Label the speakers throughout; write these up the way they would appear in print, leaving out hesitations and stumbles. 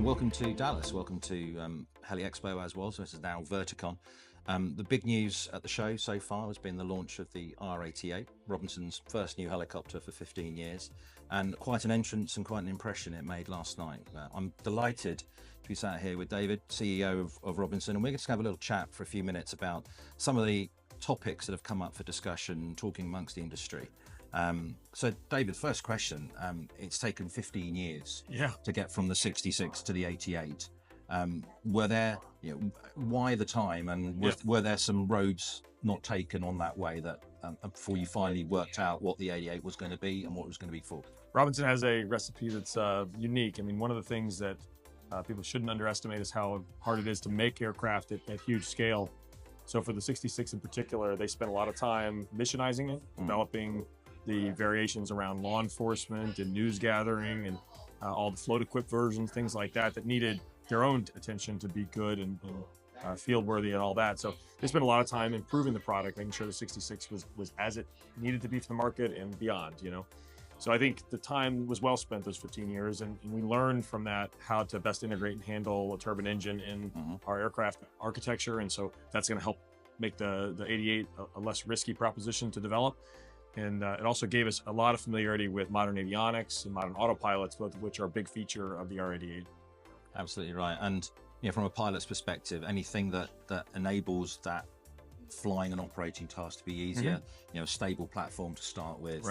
Speaker 1: Welcome to Dallas. Welcome to Heli Expo as well. So this is now Verticon. The big news at the show so far has been the launch of the R88, Robinson's first new helicopter for 15 years, and quite an entrance and quite an impression it made last night. I'm delighted to be sat here with David, CEO of Robinson, and we're going to have a little chat for a few minutes about some of the topics that have come up for discussion, talking amongst the industry. So David, first question, it's taken 15 years to get from the 66 to the 88. Were there, why the time, and were there some roads not taken on that way that before you finally worked out what the 88 was going to be and what it was going to be for?
Speaker 2: Robinson has a recipe that's unique. I mean, one of the things that people shouldn't underestimate is how hard it is to make aircraft at huge scale. So for the 66 in particular, they spent a lot of time missionizing it, developing the variations around law enforcement and news gathering and all the float equipped versions, things like that, that needed their own attention to be good and field worthy and all that. So they spent a lot of time improving the product, making sure the 66 was as it needed to be for the market and beyond, So I think the time was well spent, those 15 years, and we learned from that how to best integrate and handle a turbine engine in our aircraft architecture. And so that's going to help make the 88 a less risky proposition to develop. And it also gave us a lot of familiarity with modern avionics and modern autopilots, both of which are a big feature of the R88.
Speaker 1: Absolutely right. And from a pilot's perspective, anything that enables that flying and operating task to be easier, a stable platform to start with,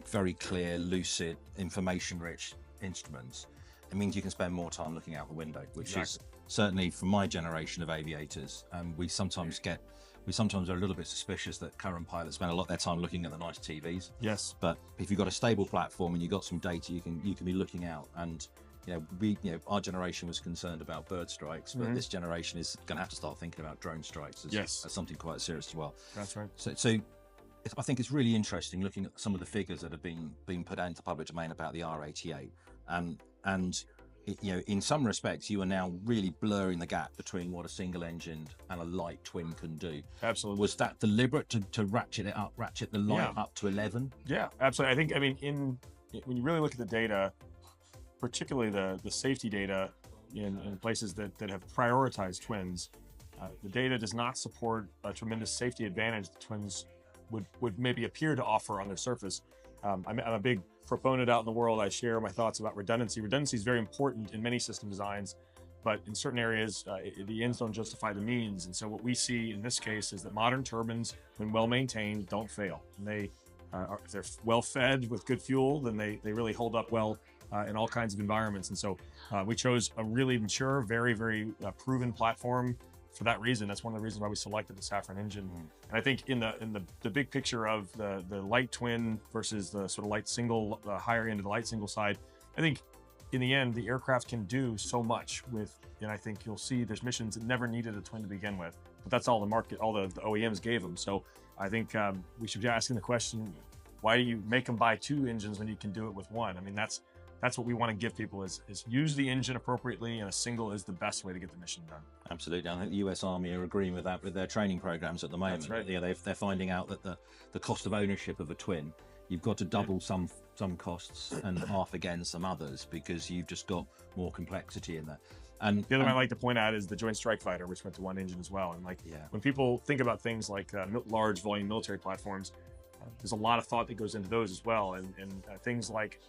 Speaker 1: very clear, lucid, information-rich instruments, it means you can spend more time looking out the window, which is certainly for my generation of aviators. We sometimes are a little bit suspicious that current pilots spend a lot of their time looking at the nice TVs.
Speaker 2: Yes.
Speaker 1: But if you've got a stable platform and you've got some data, you can be looking out. And our generation was concerned about bird strikes, but this generation is going to have to start thinking about drone strikes as something quite serious as well.
Speaker 2: That's right.
Speaker 1: So I think it's really interesting looking at some of the figures that have been put out into public domain about the R88, and in some respects, you are now really blurring the gap between what a single engined and a light twin can do.
Speaker 2: Absolutely.
Speaker 1: Was that deliberate to ratchet the light up to 11?
Speaker 2: Yeah, absolutely. When you really look at the data, particularly the safety data in places that have prioritized twins, the data does not support a tremendous safety advantage the twins would maybe appear to offer on their surface. I'm a big proponent out in the world. I share my thoughts about redundancy. Redundancy is very important in many system designs, but in certain areas, the ends don't justify the means. And so what we see in this case is that modern turbines, when well maintained, don't fail. And if they're well fed with good fuel, then they really hold up well in all kinds of environments. And so we chose a really mature, very, very proven platform for that reason. That's one of the reasons why we selected the Safran engine. And I think in the big picture of the light twin versus the sort of light single, the higher end of the light single side, I think in the end, the aircraft can do so much and I think you'll see there's missions that never needed a twin to begin with, but that's all the market, all the OEMs gave them. So I think we should be asking the question, why do you make them buy two engines when you can do it with one? I mean, that's what we want to give people is use the engine appropriately, and a single is the best way to get the mission done.
Speaker 1: Absolutely. I think the US Army are agreeing with that with their training programs at the moment.
Speaker 2: That's right.
Speaker 1: They're finding out that the cost of ownership of a twin, you've got to double some costs and half again some others, because you've just got more complexity in there. And
Speaker 2: the other one I like to point out is the Joint Strike Fighter, which went to one engine as well. And when people think about things like large volume military platforms, there's a lot of thought that goes into those as well, and things like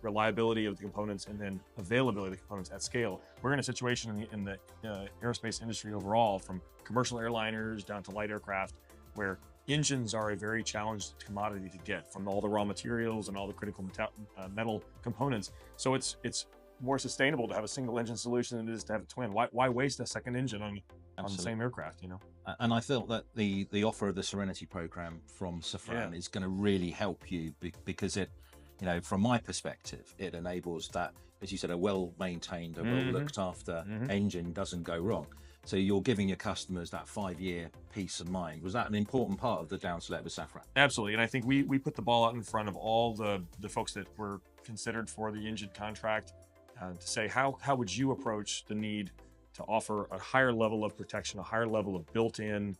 Speaker 2: reliability of the components and then availability of the components at scale. We're in a situation in the aerospace industry overall, from commercial airliners down to light aircraft, where engines are a very challenged commodity to get from all the raw materials and all the critical metal components. So it's more sustainable to have a single engine solution than it is to have a twin. Why waste a second engine on the same aircraft,
Speaker 1: And I felt that the offer of the Serenity program from Safran is going to really help you, because it, from my perspective, it enables that, as you said, a well-maintained, a well-looked after engine doesn't go wrong. So you're giving your customers that 5-year peace of mind. Was that an important part of the down select with Safran?
Speaker 2: Absolutely. And I think we put the ball out in front of all the folks that were considered for the engine contract to say, how would you approach the need to offer a higher level of protection, a higher level of built-in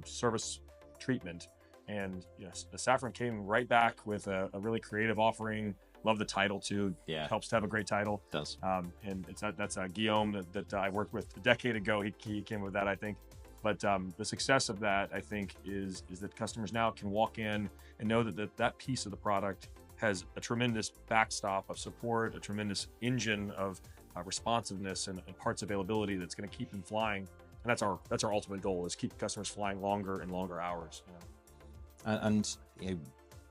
Speaker 2: service treatment. And the Safran came right back with a really creative offering Love the title too.
Speaker 1: Yeah.
Speaker 2: Helps to have a great title.
Speaker 1: It does.
Speaker 2: And that's Guillaume that I worked with a decade ago. He came with that, I think. But the success of that, I think, is that customers now can walk in and know that piece of the product has a tremendous backstop of support, a tremendous engine of responsiveness and parts availability that's going to keep them flying. And that's our ultimate goal, is keep customers flying longer and longer hours.
Speaker 1: And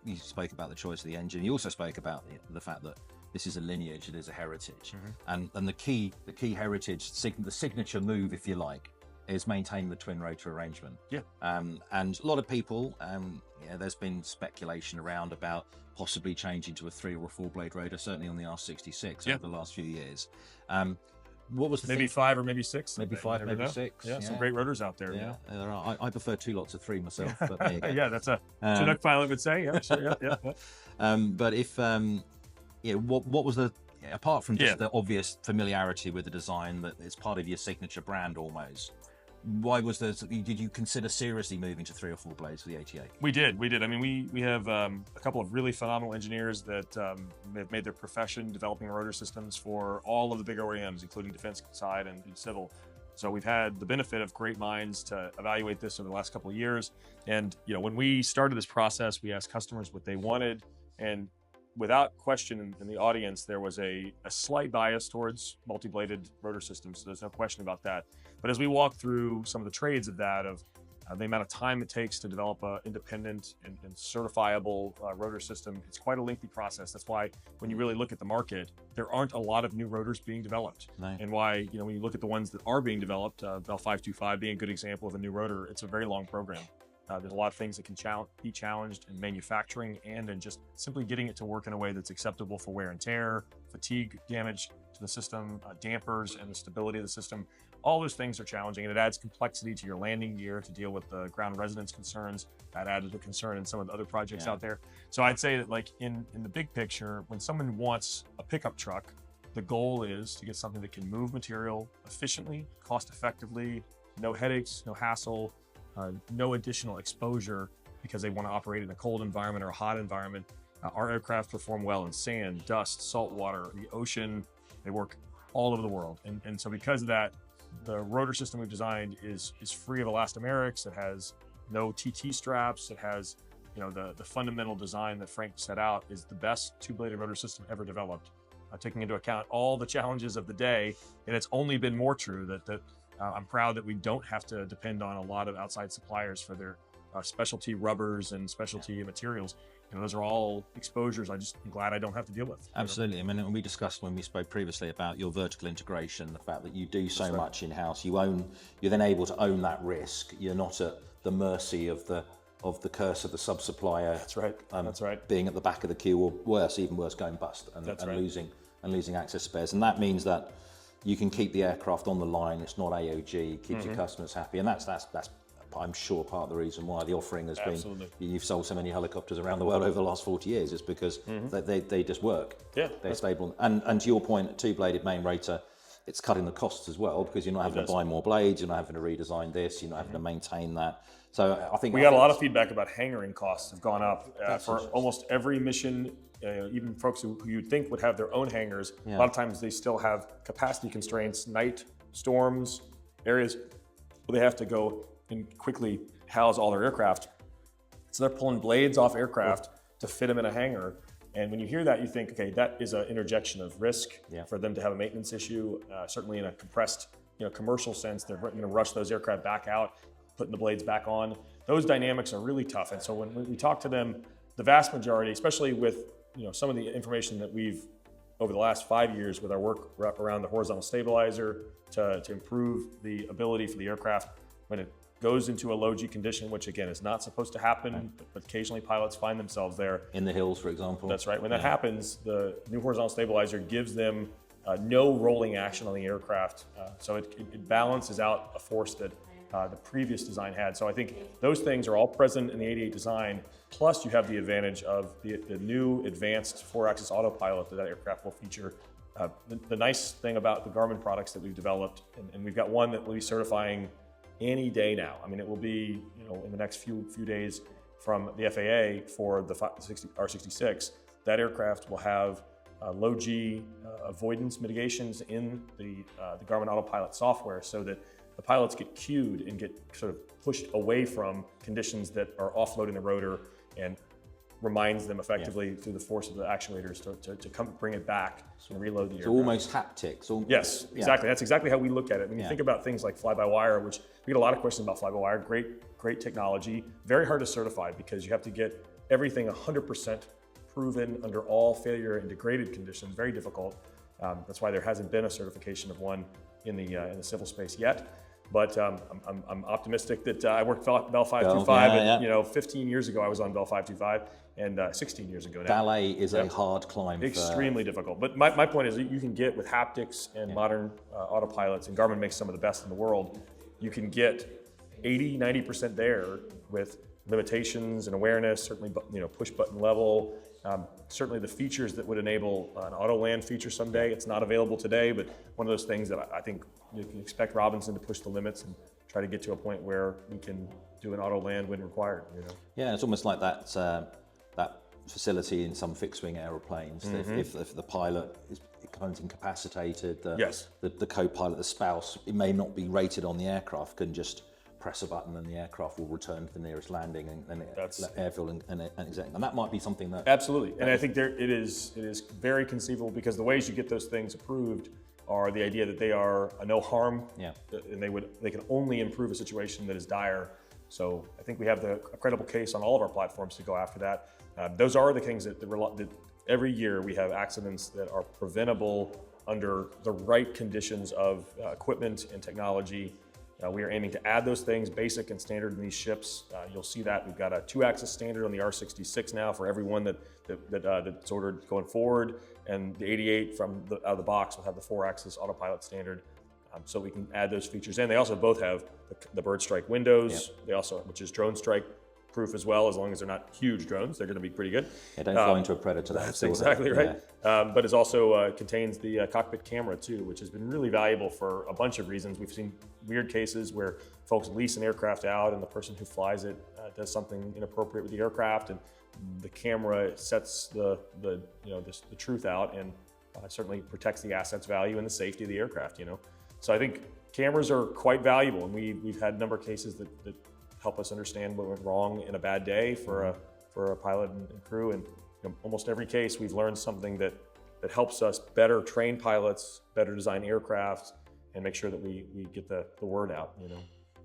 Speaker 1: you spoke about the choice of the engine. You also spoke about the fact that this is a lineage, it is a heritage, and the key heritage, the signature move, if you like, is maintaining the twin rotor arrangement.
Speaker 2: Yeah.
Speaker 1: And a lot of people, there's been speculation around about possibly changing to a 3 or a 4 blade rotor, certainly on the R66 over the last few years. What was the
Speaker 2: maybe 5 or maybe 6?
Speaker 1: Maybe 5, maybe 6.
Speaker 2: Yeah, some great rotors out there.
Speaker 1: Yeah, there are. I prefer 2 lots of 3 myself, but there you go.
Speaker 2: Yeah, that's a Chinook pilot would say. Yeah, sure, yeah.
Speaker 1: But if what was the, apart from just the obvious familiarity with the design that it's part of your signature brand almost, why was there? Did you consider seriously moving to 3 or 4 blades for the 88?
Speaker 2: We did. I mean, we have a couple of really phenomenal engineers that have made their profession developing rotor systems for all of the big OEMs, including defense side and civil. So we've had the benefit of great minds to evaluate this over the last couple of years. And when we started this process, we asked customers what they wanted, and without question in the audience, there was a slight bias towards multi-bladed rotor systems. So there's no question about that. But as we walk through some of the trades of that, of the amount of time it takes to develop an independent and certifiable rotor system, it's quite a lengthy process. That's why when you really look at the market, there aren't a lot of new rotors being developed.
Speaker 1: No.
Speaker 2: And why, when you look at the ones that are being developed, Bell 525 being a good example of a new rotor, it's a very long program. There's a lot of things that can be challenged in manufacturing and in just simply getting it to work in a way that's acceptable for wear and tear, fatigue damage to the system, dampers, and the stability of the system. All those things are challenging, and it adds complexity to your landing gear to deal with the ground resonance concerns. That added a concern in some of the other projects out there. So I'd say that, like in the big picture, when someone wants a pickup truck, the goal is to get something that can move material efficiently, cost effectively, no headaches, no hassle, no additional exposure because they want to operate in a cold environment or a hot environment. Our aircraft perform well in sand, dust, salt water, the ocean. They work all over the world. And so because of that, the rotor system we've designed is free of elastomerics. It has no TT straps. It has, the fundamental design that Frank set out is the best 2-bladed rotor system ever developed, taking into account all the challenges of the day. And it's only been more true that I'm proud that we don't have to depend on a lot of outside suppliers for their specialty rubbers and specialty materials. Those are all exposures I'm glad I don't have to deal with.
Speaker 1: Absolutely. I mean, we discussed when we spoke previously about your vertical integration, the fact that you do so much in-house. You're then able to own that risk. You're not at the mercy of the curse of the sub-supplier.
Speaker 2: That's right. That's right.
Speaker 1: Being at the back of the queue, or even worse, going bust and losing access spares. And that means that you can keep the aircraft on the line. It's not AOG. Keeps your customers happy, and that's I'm sure part of the reason why the offering has been. You've sold so many helicopters around the world over the last 40 years is because they just work.
Speaker 2: Yeah,
Speaker 1: they're stable. And to your point, a 2-bladed main rotor, it's cutting the costs as well because you're not having to buy more blades. You're not having to redesign this. You're not having to maintain that. So I think
Speaker 2: we got a lot of feedback about hangaring costs have gone up for almost every mission. Even folks who you'd think would have their own hangars, a lot of times they still have capacity constraints, night storms, areas where they have to go and quickly house all their aircraft. So they're pulling blades off aircraft to fit them in a hangar. And when you hear that, you think, okay, that is an interjection of risk for them to have a maintenance issue. Certainly in a compressed, commercial sense, they're going to rush those aircraft back out, putting the blades back on. Those dynamics are really tough. And so when we talk to them, the vast majority, especially with some of the information that we've over the last 5 years with our work around the horizontal stabilizer to improve the ability for the aircraft when it goes into a low G condition, which again is not supposed to happen, but occasionally pilots find themselves there.
Speaker 1: In the hills, for example.
Speaker 2: That's right. When that happens, the new horizontal stabilizer gives them no rolling action on the aircraft. So it balances out a force that the previous design had. So I think those things are all present in the 88 design. Plus you have the advantage of the new advanced 4-axis autopilot that aircraft will feature. The nice thing about the Garmin products that we've developed, and we've got one that will be certifying any day now. I mean, it will be, in the next few days, from the FAA for the R66, that aircraft will have low G avoidance mitigations in the Garmin Autopilot software, so that the pilots get cued and get sort of pushed away from conditions that are offloading the rotor, and reminds them effectively through the force of the actuators to come bring it back and reload the aircraft.
Speaker 1: So almost haptics.
Speaker 2: Yes, exactly. That's exactly how we look at it. When you think about things like fly-by-wire, which we get a lot of questions about fly-by-wire, great technology, very hard to certify because you have to get everything 100% proven under all failure and degraded conditions. Very difficult. That's why there hasn't been a certification of one in the civil space yet. But I'm optimistic that I worked Bell 525, and 15 years ago I was on Bell 525, and 16 years ago now.
Speaker 1: Ballet is a hard climb.
Speaker 2: Extremely difficult. But my point is that you can get, with haptics and modern autopilots, and Garmin makes some of the best in the world, you can get 80, 90% there with limitations and awareness, certainly push button level, certainly the features that would enable an auto land feature someday. It's not available today, but one of those things that I think you can expect Robinson to push the limits and try to get to a point where we can do an auto land when required.
Speaker 1: Yeah, it's almost like that facility in some fixed-wing aeroplanes. If the pilot is kind of incapacitated, the co-pilot, the spouse, it may not be rated on the aircraft, can just press a button and the aircraft will return to the nearest landing and airfield and exit. And that might be something that...
Speaker 2: Absolutely. And I think it is very conceivable, because the ways you get those things approved are the idea that they are a no harm, and they can only improve a situation that is dire. So I think we have a credible case on all of our platforms to go after that. Those are the things that every year we have accidents that are preventable under the right conditions of equipment and technology. We are aiming to add those things, basic and standard, in these ships. You'll see that we've got a 2-axis standard on the R66 now for everyone that's ordered going forward, and the 88 out of the box will have the 4-axis autopilot standard, so we can add those features in. They also both have the bird strike windows. They also, which is drone strike proof as well, as long as they're not huge drones, they're going to be pretty good.
Speaker 1: Yeah, don't fly into a predator.
Speaker 2: That's exactly right. But it also contains the cockpit camera too, which has been really valuable for a bunch of reasons. We've seen weird cases where folks lease an aircraft out and the person who flies it does something inappropriate with the aircraft, and the camera sets the truth out, and certainly protects the asset's value and the safety of the aircraft. So I think cameras are quite valuable, and we've had a number of cases that help us understand what went wrong in a bad day for a pilot and crew. And almost every case we've learned something that helps us better train pilots, better design aircraft, and make sure that we get the word out.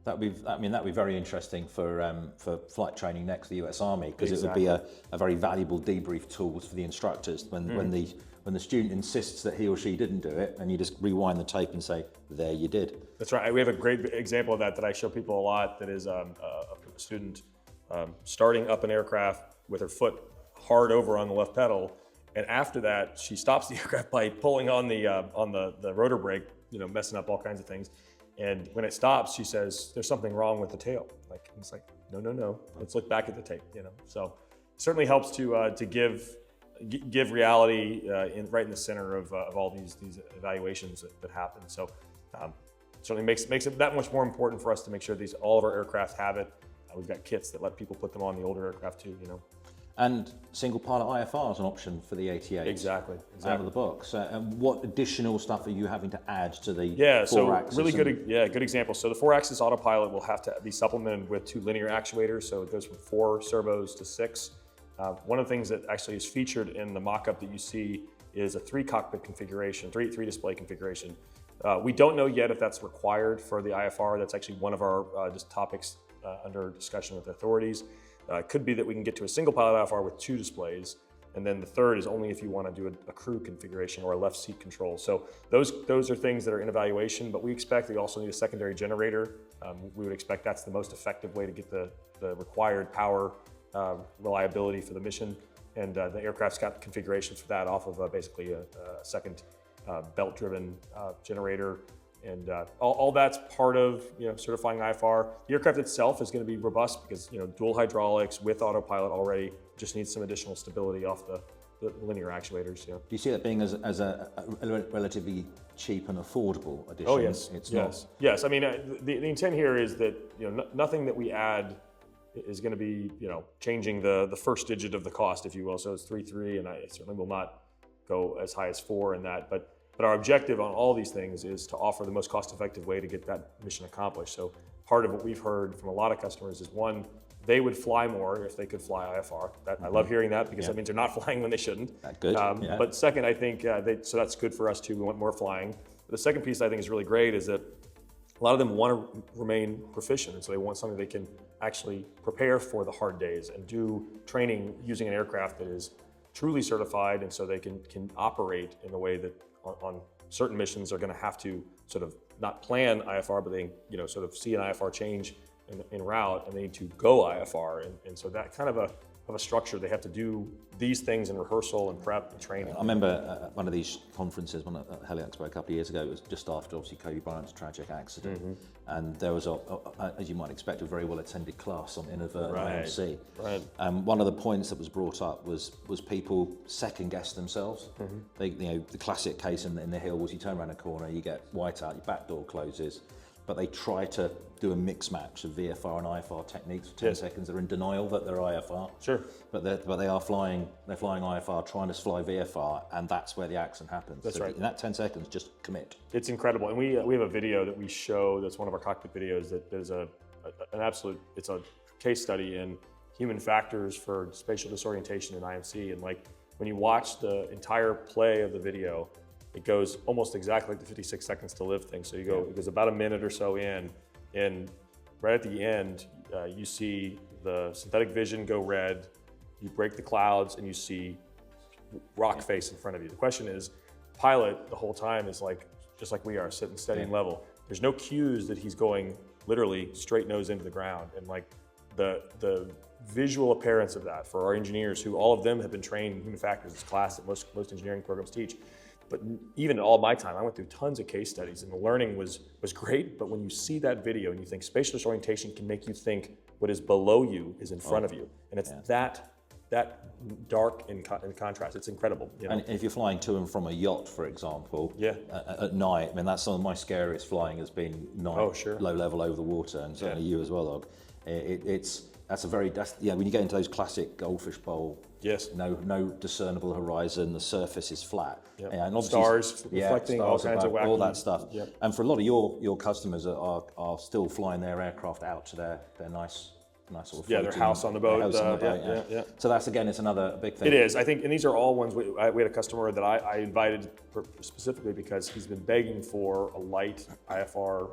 Speaker 1: That'd be very interesting for flight training next to the US Army, because it would be a very valuable debrief tool for the instructors when the student insists that he or she didn't do it, and you just rewind the tape and say, there you did.
Speaker 2: That's right. We have a great example of that I show people a lot. That is a student starting up an aircraft with her foot hard over on the left pedal, and after that she stops the aircraft by pulling on the rotor brake, messing up all kinds of things. And when it stops, she says, "There's something wrong with the tail." It's like, no. Let's look back at the tape. So it certainly helps to give reality right in the center of all these evaluations that happen. So certainly makes it that much more important for us to make sure all of our aircraft have it. We've got kits that let people put them on the older aircraft too.
Speaker 1: And single pilot IFR is an option for the 88.
Speaker 2: Exactly.
Speaker 1: Out of the box. And what additional stuff are you having to add to the 4-axis?
Speaker 2: So really good example. So the 4-axis autopilot will have to be supplemented with 2 linear actuators. So it goes from 4 servos to 6. One of the things that actually is featured in the mock-up that you see is a 3-cockpit configuration, 3 display configuration. We don't know yet if that's required for the IFR. That's actually one of our just topics under discussion with authorities. It could be that we can get to a single pilot IFR with 2 displays, and then the third is only if you want to do a crew configuration or a left seat control. So those are things that are in evaluation, but we expect we also need a secondary generator. We would expect that's the most effective way to get the required power reliability for the mission, and the aircraft's got configurations for that off of basically a second belt-driven generator. And all that's part of certifying IFR. The aircraft itself is going to be robust because dual hydraulics with autopilot already, just needs some additional stability off the linear actuators.
Speaker 1: Do you see that being as a relatively cheap and affordable addition?
Speaker 2: Oh yes,
Speaker 1: it's
Speaker 2: yes. I mean, the intent here is that nothing that we add is going to be, changing the first digit of the cost, if you will. So it's 3.3, and I certainly will not go as high as 4 in that. But our objective on all these things is to offer the most cost-effective way to get that mission accomplished. So part of what we've heard from a lot of customers is, one, they would fly more if they could fly IFR. I love hearing that, because that means they're not flying when they shouldn't.
Speaker 1: That's good.
Speaker 2: But second, I think, so that's good for us too. We want more flying. But the second piece I think is really great is that a lot of them want to remain proficient, and so they want something they can actually prepare for the hard days and do training using an aircraft that is truly certified, and so they can operate in a way that on certain missions are going to have to sort of not plan IFR, but they sort of see an IFR change in route, and they need to go IFR, and so that kind of a structure, they have to do these things in rehearsal and prep and training.
Speaker 1: I remember at one of these conferences, one at HeliExpo a couple of years ago, it was just after obviously Kobe Bryant's tragic accident, and there was, as you might expect, a very well attended class on inadvertent IMC.
Speaker 2: Right.
Speaker 1: One of the points that was brought up was people second guess themselves. They, the classic case in the hill was you turn around a corner, you get white out, your back door closes, but they try to do a mix match of VFR and IFR techniques for 10 seconds. They're in denial that they're IFR.
Speaker 2: Sure.
Speaker 1: But they are flying, they're flying IFR, trying to fly VFR, and that's where the accident happens.
Speaker 2: That's right.
Speaker 1: In that 10 seconds, just commit.
Speaker 2: It's incredible. And we have a video that we show that's one of our cockpit videos that is an absolute, it's a case study in human factors for spatial disorientation in IMC. And like when you watch the entire play of the video, it goes almost exactly like the 56 seconds to live thing. So you go, it goes about a minute or so in, and right at the end, you see the synthetic vision go red, you break the clouds, and you see rock face in front of you. The question is, pilot the whole time is like, just like we are, sitting steady and level. There's no cues that he's going literally straight nose into the ground. And like the visual appearance of that for our engineers, who all of them have been trained in human factors, this class that most engineering programs teach. But even all my time, I went through tons of case studies, and the learning was great. But when you see that video and you think spatial disorientation can make you think what is below you is in front of you, and it's that dark in contrast. It's incredible.
Speaker 1: And if you're flying to and from a yacht, for example, at night, I mean, that's some of my scariest flying has been night, low level over the water, and certainly you as well, Og. When you get into those classic goldfish bowl, no discernible horizon, the surface is flat, and
Speaker 2: stars reflecting, all kinds of wacky,
Speaker 1: all that stuff. And for a lot of your customers are still flying their aircraft out to their nice sort of
Speaker 2: their house on the boat.
Speaker 1: So that's, again, it's another big thing.
Speaker 2: It is, I think, and these are all ones we had a customer that I invited specifically because he's been begging for a light IFR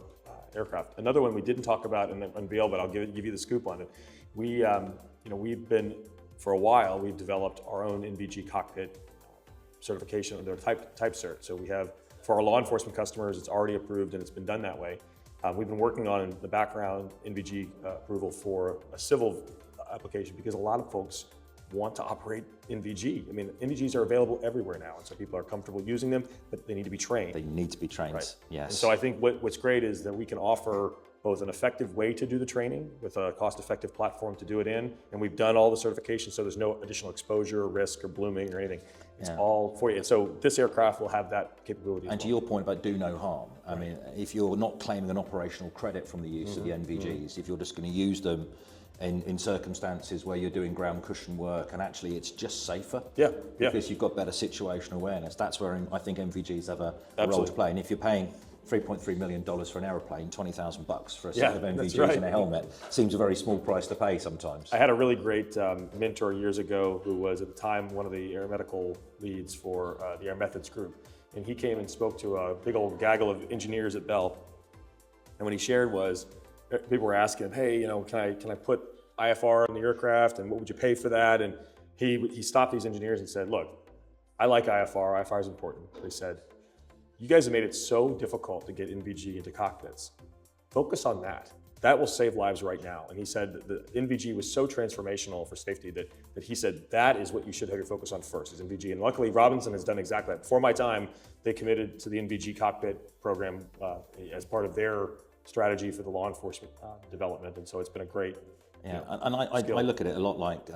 Speaker 2: aircraft. Another one we didn't talk about and unveil, but I'll give you the scoop on it. We've been, for a while, we've developed our own NVG cockpit certification, their type cert. So we have, for our law enforcement customers, it's already approved and it's been done that way. We've been working on in the background NVG approval for a civil application, because a lot of folks want to operate NVG. I mean, NVGs are available everywhere now, and so people are comfortable using them, but they need to be trained.
Speaker 1: They need to be trained, yes.
Speaker 2: And so I think what's great is that we can offer both an effective way to do the training with a cost-effective platform to do it in, and we've done all the certification, so there's no additional exposure or risk or blooming or anything. It's all for you. And so this aircraft will have that capability.
Speaker 1: And to your point about do no harm, I mean, if you're not claiming an operational credit from the use of the NVGs, if you're just going to use them in circumstances where you're doing ground cushion work, and actually it's just safer, because you've got better situational awareness, that's where I think NVGs have a role to play. And if you're paying $3.3 million for an aeroplane, $20,000 for a set of NVGs and a helmet seems a very small price to pay sometimes.
Speaker 2: I had a really great mentor years ago who was at the time one of the aeromedical leads for the Air Methods group. And he came and spoke to a big old gaggle of engineers at Bell. And what he shared was, people were asking him, hey, can I put IFR on the aircraft, and what would you pay for that? And he stopped these engineers and said, look, I like IFR, IFR is important. They said, you guys have made it so difficult to get NVG into cockpits. Focus on that. That will save lives right now. And he said that the NVG was so transformational for safety that he said that is what you should have your focus on first, is NVG. And luckily, Robinson has done exactly that. Before my time, they committed to the NVG cockpit program as part of their strategy for the law enforcement development. And so it's been a great
Speaker 1: and I look at it a lot like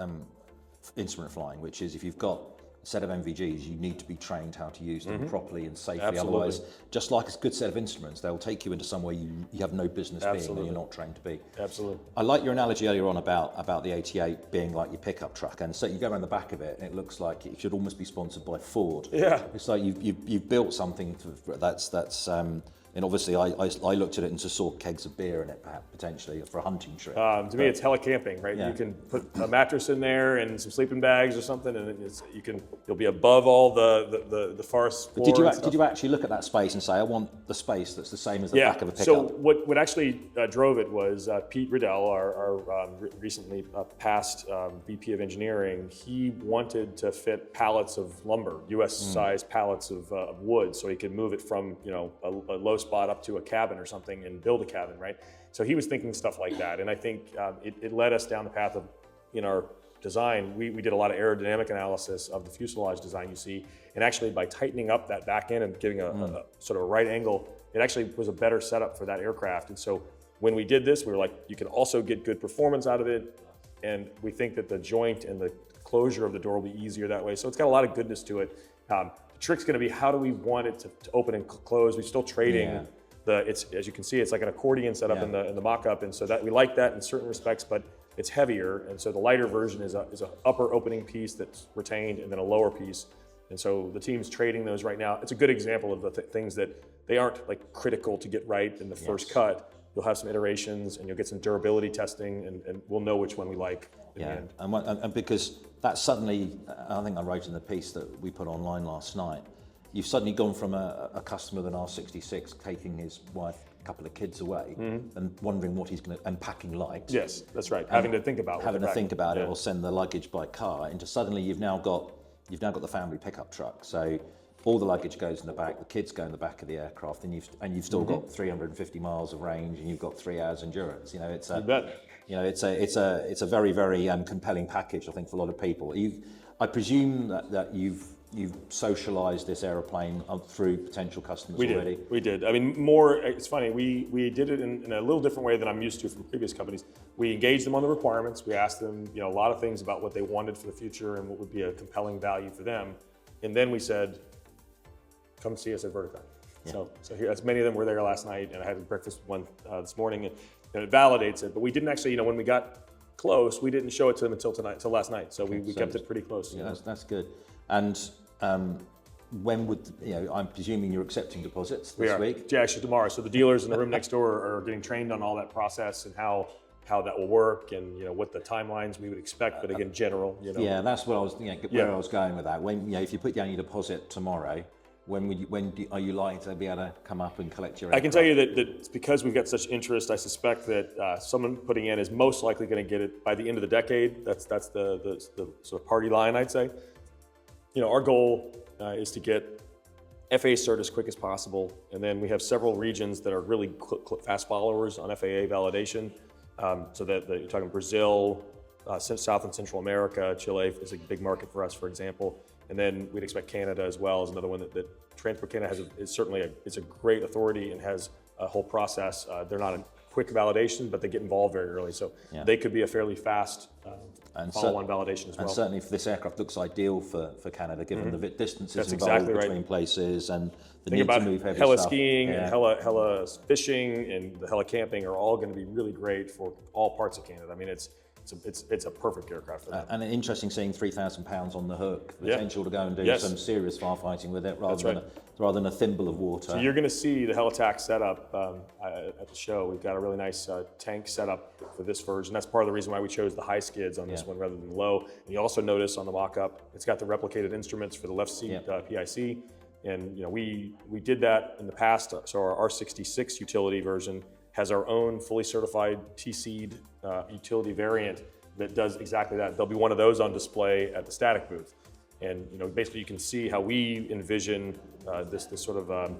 Speaker 1: instrument flying, which is if you've got set of NVGs, you need to be trained how to use them properly and safely.
Speaker 2: Absolutely.
Speaker 1: Otherwise, just like a good set of instruments, they'll take you into somewhere you have no business being and you're not trained to be.
Speaker 2: Absolutely.
Speaker 1: I like your analogy earlier on about the 88 being like your pickup truck, and so you go around the back of it and it looks like it should almost be sponsored by Ford.
Speaker 2: Yeah.
Speaker 1: It's like you've built something that's and obviously I looked at it and just saw kegs of beer in it, perhaps potentially for a hunting trip.
Speaker 2: To me, it's helicamping, right?
Speaker 1: Yeah.
Speaker 2: You can put a mattress in there and some sleeping bags or something, and you'll be above all the forest floor.
Speaker 1: Did you actually look at that space and say, I want the space that's the same as the back of a pickup?
Speaker 2: So what actually drove it was Pete Riddell, our recently passed VP of Engineering. He wanted to fit pallets of lumber, U.S.-sized pallets of wood, so he could move it from a low spot up to a cabin or something and build a cabin, right? So he was thinking stuff like that, and I think it led us down the path of, in our design, we did a lot of aerodynamic analysis of the fuselage design you see, and actually by tightening up that back end and giving a sort of a right angle, it actually was a better setup for that aircraft. And so when we did this, we were like, you can also get good performance out of it, and we think that the joint and the closure of the door will be easier that way. So it's got a lot of goodness to it. The trick's going to be, how do we want it to open and close? We're still trading it's, as you can see, it's like an accordion setup in the mock-up, and so that we like that in certain respects, but it's heavier, and so the lighter version is a upper opening piece that's retained, and then a lower piece, and so the team's trading those right now. It's a good example of the things that they aren't like critical to get right in the first cut. You'll have some iterations, and you'll get some durability testing, and we'll know which one we like in the end.
Speaker 1: And because that suddenly, I think I wrote in the piece that we put online last night, you've suddenly gone from a customer with an R66 taking his wife, a couple of kids away, and wondering what he's going to, and packing light.
Speaker 2: Yes, that's right. Having to think about
Speaker 1: it, or send the luggage by car. Into suddenly you've now got the family pickup truck. So all the luggage goes in the back, the kids go in the back of the aircraft, and you've still got 350 miles of range, and you've got 3 hours endurance. It's a very, very compelling package, I think, for a lot of people. I presume that you've socialized this aeroplane through potential customers already?
Speaker 2: We did. I mean, it's funny, we did it in a little different way than I'm used to from previous companies. We engaged them on the requirements. We asked them, a lot of things about what they wanted for the future and what would be a compelling value for them. And then we said, come see us at Verticon. Yeah. So here, as many of them were there last night, and I had breakfast with one this morning, and it validates it. But we didn't actually, when we got close, we didn't show it to them until last night. So we kept it pretty close.
Speaker 1: Yeah, that's good. And when would, I'm presuming you're accepting deposits this week?
Speaker 2: Yeah, actually tomorrow. So the dealers in the room next door are getting trained on all that process and how that will work, and what the timelines we would expect. But again, general.
Speaker 1: Yeah, that's what I was. Where I was going with that. When if you put down your deposit tomorrow, are you likely to be able to come up and collect your aircraft?
Speaker 2: I can tell you that it's because we've got such interest. I suspect that someone putting in is most likely going to get it by the end of the decade. That's the sort of party line, I'd say. Our goal is to get FAA cert as quick as possible, and then we have several regions that are really fast followers on FAA validation. So that you're talking Brazil, South and Central America, Chile is a big market for us, for example, and then we'd expect Canada as well as another one that Transport Canada is certainly a great authority and has a whole process. They're not a quick validation, but they get involved very early, so they could be a fairly fast follow-on validation as well. And
Speaker 1: certainly for this aircraft looks ideal for Canada, given the distances involved between places and the need to move heavy
Speaker 2: heli
Speaker 1: stuff.
Speaker 2: Skiing and heli fishing and the helicamping are all going to be really great for all parts of Canada. I mean, it's a perfect aircraft for that.
Speaker 1: And interesting seeing 3,000 pounds on the hook, potential to go and do some serious firefighting with it rather than a thimble of water.
Speaker 2: So you're going to see the Helitack setup at the show. We've got a really nice tank setup for this version. That's part of the reason why we chose the high skids on this one rather than low. And you also notice on the mock-up, it's got the replicated instruments for the left seat PIC. And we did that in the past. So our R66 utility version has our own fully certified T-Seed utility variant that does exactly that. There'll be one of those on display at the static booth. And basically you can see how we envision this sort of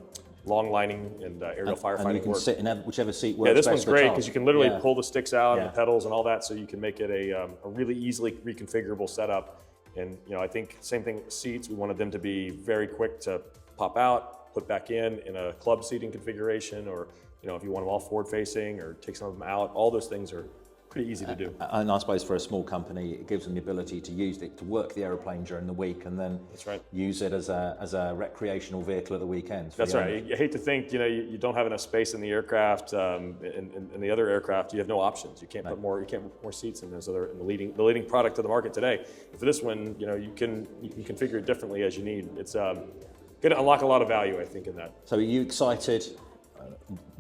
Speaker 2: long lining and aerial firefighting.
Speaker 1: And you can sit in whichever seat works.
Speaker 2: Yeah, this one's great because you can literally pull the sticks out and the pedals and all that, so you can make it a really easily reconfigurable setup. And I think same thing with seats. We wanted them to be very quick to pop out, put back in a club seating configuration, or if you want them all forward facing or take some of them out. All those things are pretty easy to do.
Speaker 1: And I suppose for a small company, it gives them the ability to use it to work the aeroplane during the week, and then
Speaker 2: That's right.
Speaker 1: use it as a recreational vehicle at the weekends.
Speaker 2: That's right. You hate to think, you don't have enough space in the aircraft, in the other aircraft, you have no options. You can't put more seats in those other, in the leading product of the market today. For this one, you can configure it differently as you need. It's going to unlock a lot of value, I think, in that.
Speaker 1: So are you excited?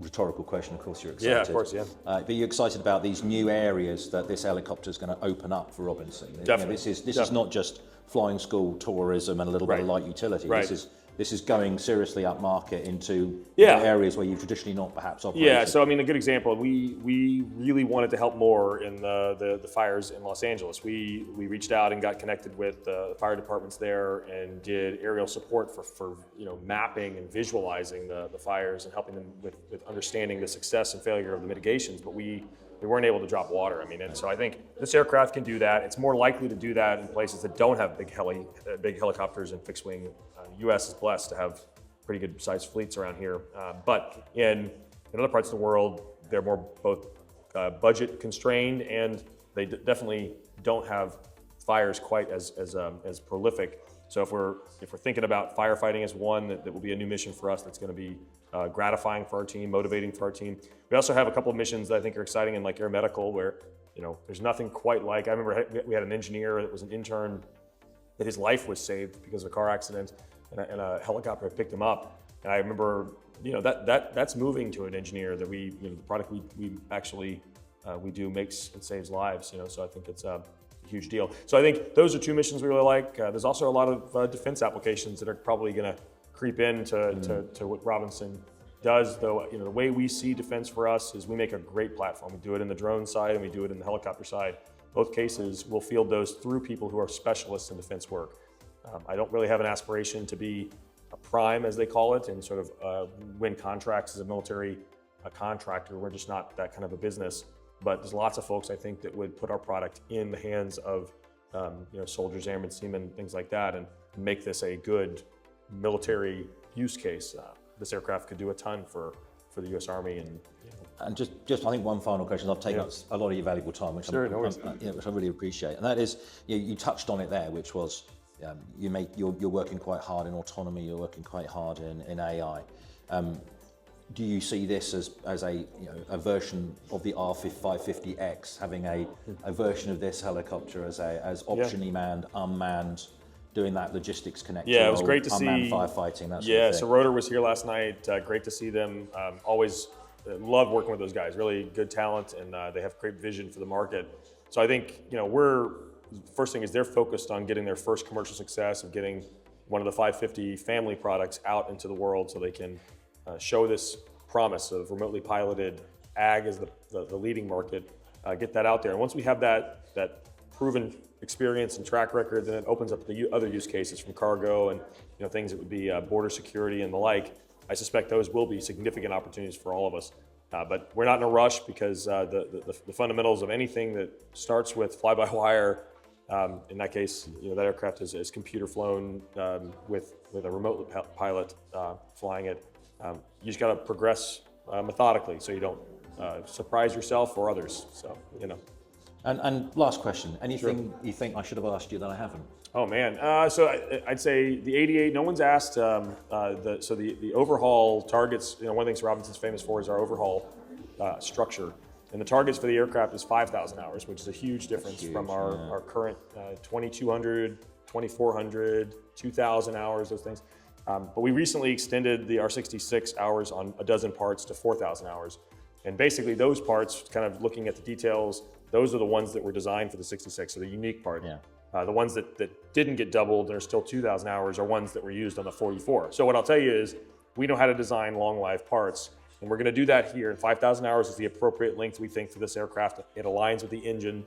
Speaker 1: Rhetorical question, of course you're excited.
Speaker 2: Yeah, of course, yeah.
Speaker 1: But you're excited about these new areas that this helicopter is going to open up for Robinson.
Speaker 2: Definitely.
Speaker 1: This is not just flying school tourism and a little bit of light utility.
Speaker 2: Right.
Speaker 1: This is going seriously up market into areas where you've traditionally not perhaps operated.
Speaker 2: Yeah, so I mean, a good example, we really wanted to help more in the fires in Los Angeles. We reached out and got connected with the fire departments there and did aerial support for mapping and visualizing the fires and helping them with understanding the success and failure of the mitigations, but we weren't able to drop water. I mean, and so I think this aircraft can do that. It's more likely to do that in places that don't have big helicopters and fixed wing. U.S. is blessed to have pretty good sized fleets around here, but in other parts of the world, they're more both budget constrained, and they definitely don't have fires quite as prolific. So if we're thinking about firefighting as one, that will be a new mission for us. That's going to be gratifying for our team, motivating for our team. We also have a couple of missions that I think are exciting in like air medical, where there's nothing quite like. I remember we had an engineer that was an intern that his life was saved because of a car accident, and a helicopter had picked him up. And I remember, that's moving to an engineer that the product we actually we do makes and saves lives. So I think it's a huge deal. So I think those are two missions we really like. There's also a lot of defense applications that are probably going to creep into to what Robinson does, though. The way we see defense for us is we make a great platform. We do it in the drone side and we do it in the helicopter side. Both cases, we'll field those through people who are specialists in defense work. I don't really have an aspiration to be a prime, as they call it, and sort of win contracts as a military contractor. We're just not that kind of a business. But there's lots of folks, I think, that would put our product in the hands of soldiers, airmen, seamen, things like that, and make this a good military use case. This aircraft could do a ton for the U.S. Army.
Speaker 1: And just I think one final question. I've taken up a lot of your valuable time, which which I really appreciate. And that is, you touched on it there, which was you're working quite hard in autonomy. You're working quite hard in AI. Do you see this as a version of the R550X, having a version of this helicopter as optionally manned, unmanned, doing that logistics connection?
Speaker 2: Yeah, it was great to see.
Speaker 1: Unmanned firefighting, that sort of thing.
Speaker 2: So Rotor was here last night. Great to see them. Always love working with those guys. Really good talent, and they have great vision for the market. So I think first thing is they're focused on getting their first commercial success of getting one of the 550 family products out into the world, so they can show this promise of remotely piloted ag as the leading market. Get that out there, and once we have that proven experience and track record, then it opens up the other use cases from cargo and things that would be border security and the like. I suspect those will be significant opportunities for all of us. But we're not in a rush, because the fundamentals of anything that starts with fly-by-wire, in that case, that aircraft is computer flown with a remote pilot flying it. You just got to progress methodically, so you don't surprise yourself or others. So
Speaker 1: And last question, anything you think I should have asked you that I haven't?
Speaker 2: Oh man, so I'd say the 88. No one's asked. The overhaul targets. One of the things Robinson's famous for is our overhaul structure, and the targets for the aircraft is 5,000 hours, which is a huge difference from our current 2,200, 2,400, 2,000 hours. Those things. But we recently extended the R66 hours on a dozen parts to 4,000 hours, and basically those parts, kind of looking at the details, those are the ones that were designed for the 66, so the unique part.
Speaker 1: Yeah.
Speaker 2: The ones that didn't get doubled and are still 2,000 hours are ones that were used on the 44. So what I'll tell you is, we know how to design long life parts, and we're going to do that here. And 5,000 hours is the appropriate length, we think, for this aircraft. It aligns with the engine,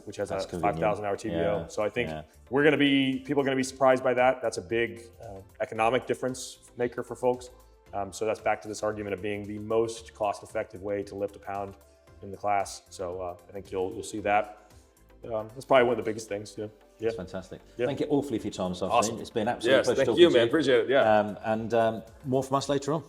Speaker 2: which has a 5,000 hour TBO. Yeah. So I think people are going to be surprised by that. That's a big economic difference maker for folks. So that's back to this argument of being the most cost-effective way to lift a pound in the class. So I think you'll see that. That's probably one of the biggest things. Yeah.
Speaker 1: That's fantastic. Yeah. Thank you awfully for your time this afternoon.
Speaker 2: Awesome.
Speaker 1: It's been absolutely
Speaker 2: pleasure. Thank you, man. Appreciate it. Yeah.
Speaker 1: And more from us later on.